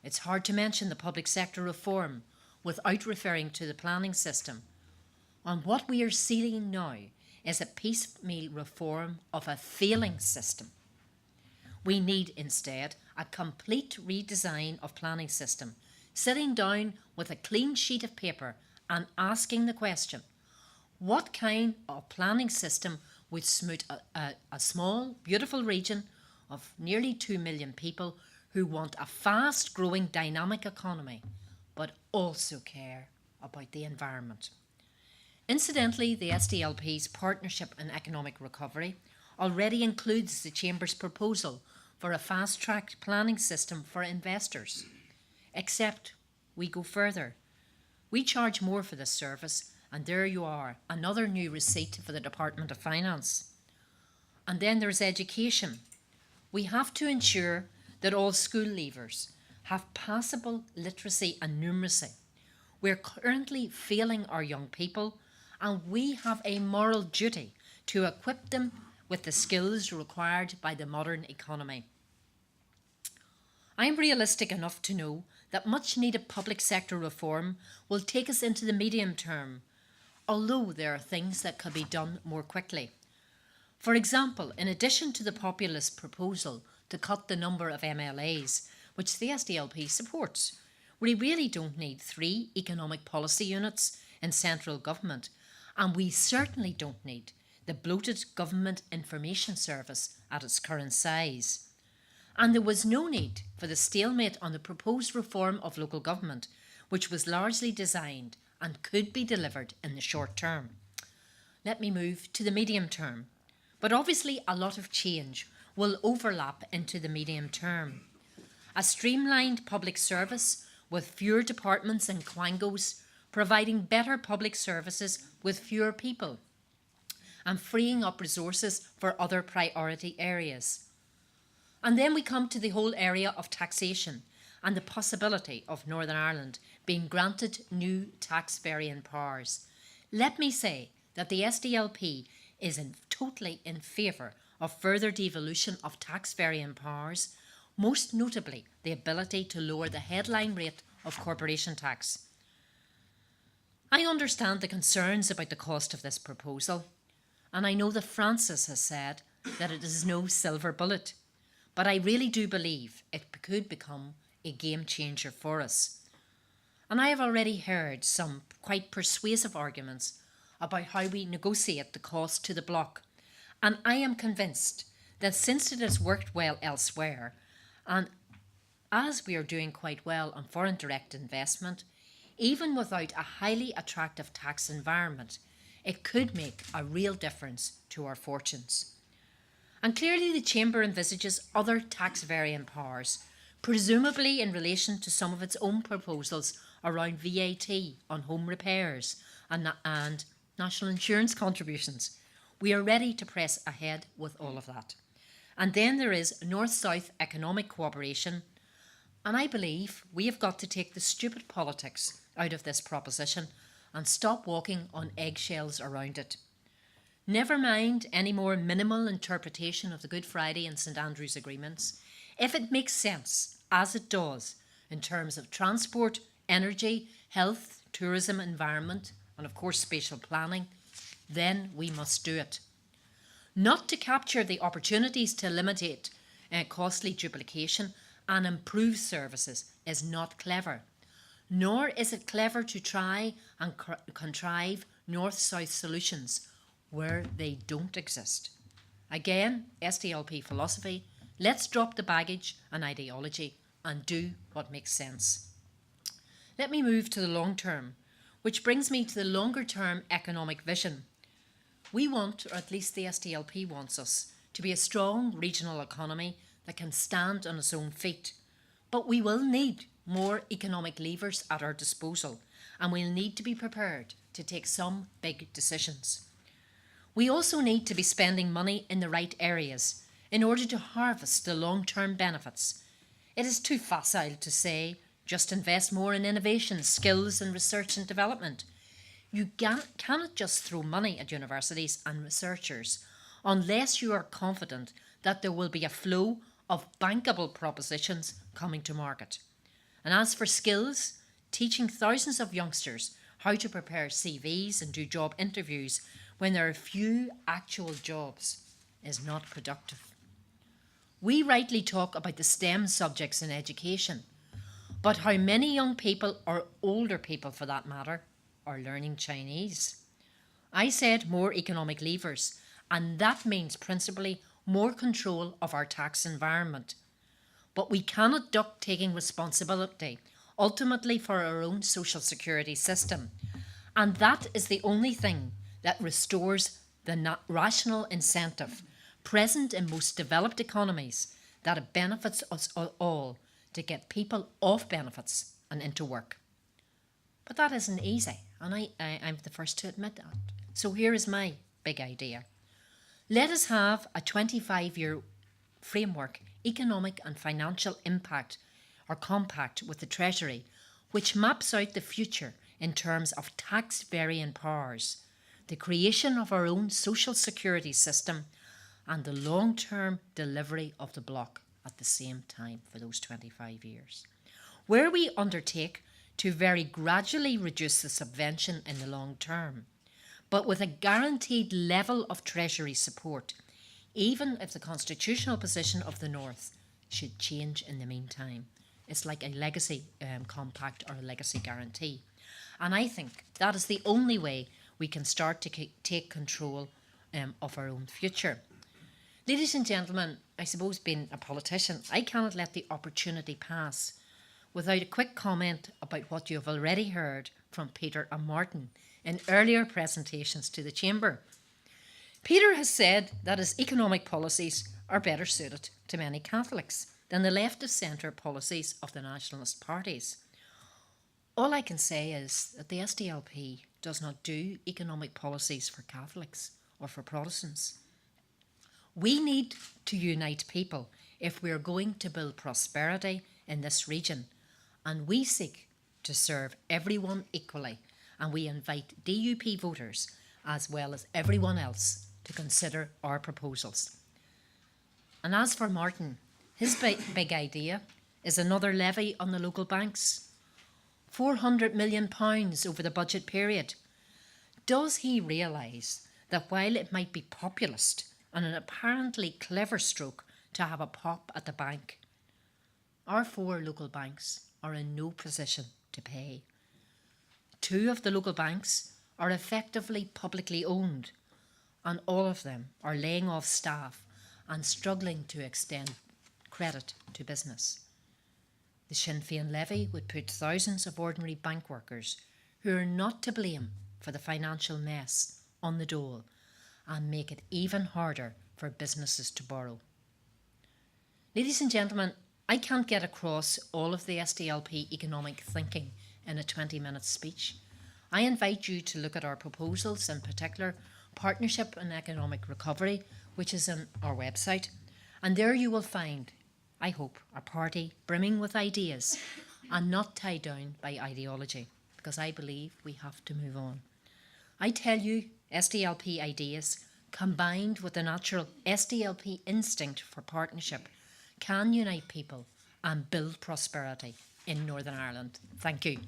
It's hard to mention the public sector reform without referring to the planning system. And what we are seeing now is a piecemeal reform of a failing system. We need instead a complete redesign of planning system, sitting down with a clean sheet of paper and asking the question, what kind of planning system would suit a small, beautiful region of nearly 2 million people who want a fast-growing, dynamic economy, but also care about the environment? Incidentally, the SDLP's Partnership in Economic Recovery already includes the Chamber's proposal for a fast-track planning system for investors. Except we go further. We charge more for this service, and there you are, another new receipt for the Department of Finance. And then there's education. We have to ensure that all school leavers have passable literacy and numeracy. We're currently failing our young people, and we have a moral duty to equip them with the skills required by the modern economy. I am realistic enough to know that much needed public sector reform will take us into the medium term, although there are things that could be done more quickly. For example, in addition to the populist proposal to cut the number of MLAs, which the SDLP supports, we really don't need 3 economic policy units in central government, and we certainly don't need the bloated Government Information Service at its current size. And there was no need for the stalemate on the proposed reform of local government, which was largely designed and could be delivered in the short term. Let me move to the medium term. But obviously a lot of change will overlap into the medium term. A streamlined public service with fewer departments and quangos, providing better public services with fewer people, and freeing up resources for other priority areas. And then we come to the whole area of taxation and the possibility of Northern Ireland being granted new tax varying powers. Let me say that the SDLP is totally in favour of further devolution of tax varying powers, most notably the ability to lower the headline rate of corporation tax. I understand the concerns about the cost of this proposal, and I know that Francis has said that it is no silver bullet, but I really do believe it could become a game changer for us. And I have already heard some quite persuasive arguments about how we negotiate the cost to the bloc, and I am convinced that since it has worked well elsewhere, and as we are doing quite well on foreign direct investment, even without a highly attractive tax environment, it could make a real difference to our fortunes. And clearly the Chamber envisages other tax varying powers, presumably in relation to some of its own proposals around VAT on home repairs and national insurance contributions. We are ready to press ahead with all of that. And then there is North-South economic cooperation, and I believe we have got to take the stupid politics out of this proposition and stop walking on eggshells around it. Never mind any more minimal interpretation of the Good Friday and St Andrews agreements. If it makes sense, as it does, in terms of transport, energy, health, tourism, environment, and of course spatial planning, then we must do it. Not to capture the opportunities to eliminate costly duplication and improve services is not clever, nor is it clever to try and contrive north-south solutions where they don't exist. Again, SDLP philosophy, let's drop the baggage and ideology and do what makes sense. Let me move to the long term, which brings me to the longer term economic vision. We want, or at least the SDLP wants us, to be a strong regional economy that can stand on its own feet. But we will need more economic levers at our disposal, and we'll need to be prepared to take some big decisions. We also need to be spending money in the right areas in order to harvest the long-term benefits. It is too facile to say, just invest more in innovation, skills and research and development. You cannot just throw money at universities and researchers unless you are confident that there will be a flow of bankable propositions coming to market. And as for skills, teaching thousands of youngsters how to prepare CVs and do job interviews when there are few actual jobs is not productive. We rightly talk about the STEM subjects in education, but how many young people, or older people for that matter, are learning Chinese? I said more economic levers, and that means principally more control of our tax environment. But we cannot duck taking responsibility, ultimately for our own social security system. And that is the only thing that restores the rational incentive present in most developed economies that it benefits us all to get people off benefits and into work. But that isn't easy, and I'm the first to admit that. So here is my big idea. Let us have a 25-year framework, economic and financial impact or compact with the Treasury, which maps out the future in terms of tax varying powers, the creation of our own social security system, and the long-term delivery of the bloc at the same time for those 25 years, where we undertake to very gradually reduce the subvention in the long term, but with a guaranteed level of Treasury support, even if the constitutional position of the North should change in the meantime. It's like a legacy compact or a legacy guarantee. And I think that is the only way we can start to take control of our own future. Ladies and gentlemen, I suppose being a politician, I cannot let the opportunity pass without a quick comment about what you have already heard from Peter and Martin in earlier presentations to the Chamber. Peter has said that his economic policies are better suited to many Catholics than the left-of-centre policies of the nationalist parties. All I can say is that the SDLP does not do economic policies for Catholics or for Protestants. We need to unite people if we are going to build prosperity in this region, and we seek to serve everyone equally, and we invite DUP voters as well as everyone else to consider our proposals. And as for Martin, his big idea is another levy on the local banks. £400 million over the budget period. Does he realise that while it might be populist and an apparently clever stroke to have a pop at the bank, our 4 local banks are in no position to pay? 2 of the local banks are effectively publicly owned, and all of them are laying off staff and struggling to extend credit to business. The Sinn Féin levy would put thousands of ordinary bank workers who are not to blame for the financial mess on the dole and make it even harder for businesses to borrow. Ladies and gentlemen, I can't get across all of the SDLP economic thinking in a 20-minute speech. I invite you to look at our proposals, in particular Partnership and Economic Recovery, which is on our website, and there you will find, I hope, a party brimming with ideas and not tied down by ideology, because I believe we have to move on. I tell you, SDLP ideas, combined with the natural SDLP instinct for partnership, can unite people and build prosperity in Northern Ireland. Thank you.